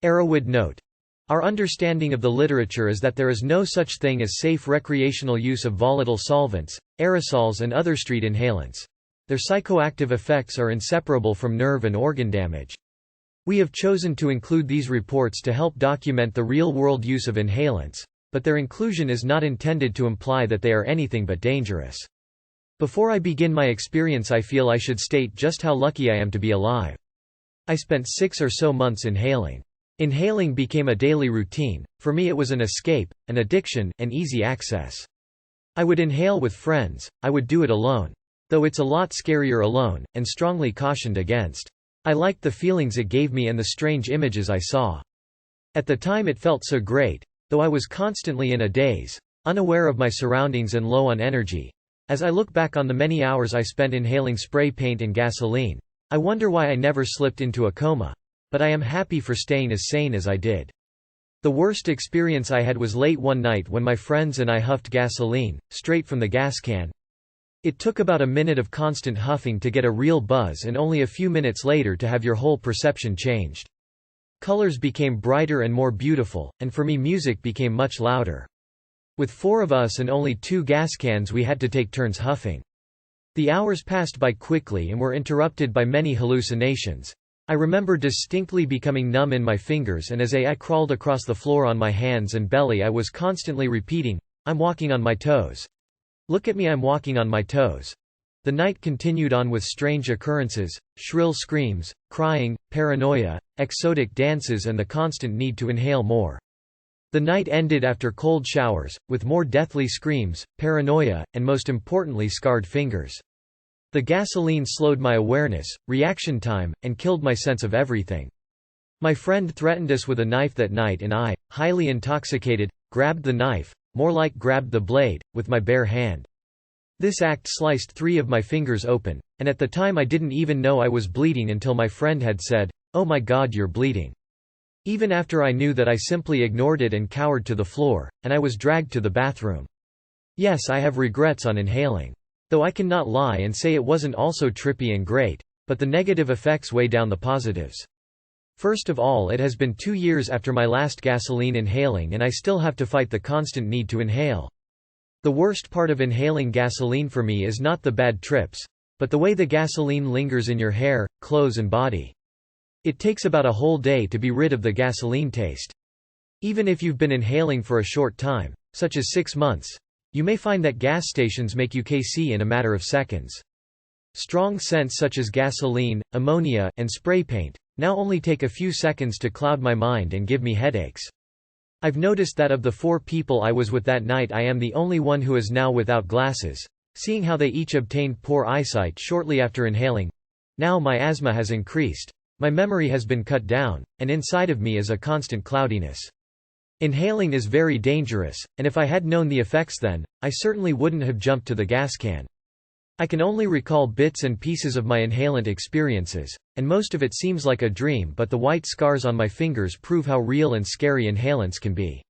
Erowid note. Our understanding of the literature is that there is no such thing as safe recreational use of volatile solvents, aerosols and other street inhalants. Their psychoactive effects are inseparable from nerve and organ damage. We have chosen to include these reports to help document the real-world use of inhalants, but their inclusion is not intended to imply that they are anything but dangerous. Before I begin my experience, I feel I should state just how lucky I am to be alive. I spent 6 or so months inhaling. Inhaling became a daily routine. For me it was an escape, an addiction, and easy access. I would inhale with friends, I would do it alone. Though it's a lot scarier alone, and strongly cautioned against. I liked the feelings it gave me and the strange images I saw. At the time it felt so great, though I was constantly in a daze, unaware of my surroundings and low on energy. As I look back on the many hours I spent inhaling spray paint and gasoline, I wonder why I never slipped into a coma. But I am happy for staying as sane as I did. The worst experience I had was late one night when my friends and I huffed gasoline, straight from the gas can. It took about a minute of constant huffing to get a real buzz and only a few minutes later to have your whole perception changed. Colors became brighter and more beautiful, and for me music became much louder. With 4 of us and only 2 gas cans, we had to take turns huffing. The hours passed by quickly and were interrupted by many hallucinations. I remember distinctly becoming numb in my fingers, and as I crawled across the floor on my hands and belly I was constantly repeating, "I'm walking on my toes. Look at me, I'm walking on my toes." The night continued on with strange occurrences, shrill screams, crying, paranoia, exotic dances and the constant need to inhale more. The night ended after cold showers, with more deathly screams, paranoia, and most importantly scarred fingers. The gasoline slowed my awareness, reaction time, and killed my sense of everything. My friend threatened us with a knife that night and I, highly intoxicated, grabbed the knife, more like grabbed the blade, with my bare hand. This act sliced 3 of my fingers open, and at the time I didn't even know I was bleeding until my friend had said, "Oh my God, you're bleeding." Even after I knew that, I simply ignored it and cowered to the floor, and I was dragged to the bathroom. Yes, I have regrets on inhaling. Though I cannot lie and say it wasn't also trippy and great, but the negative effects weigh down the positives. First of all, it has been 2 years after my last gasoline inhaling and I still have to fight the constant need to inhale. The worst part of inhaling gasoline for me is not the bad trips, but the way the gasoline lingers in your hair, clothes and body. It takes about a whole day to be rid of the gasoline taste. Even if you've been inhaling for a short time, such as 6 months, you may find that gas stations make you KC in a matter of seconds. Strong scents such as gasoline, ammonia, and spray paint now only take a few seconds to cloud my mind and give me headaches. I've noticed that of the 4 people I was with that night, I am the only one who is now without glasses, seeing how they each obtained poor eyesight shortly after inhaling. Now my asthma has increased. My memory has been cut down, and inside of me is a constant cloudiness. Inhaling is very dangerous, and if I had known the effects then, I certainly wouldn't have jumped to the gas can. I can only recall bits and pieces of my inhalant experiences, and most of it seems like a dream, but the white scars on my fingers prove how real and scary inhalants can be.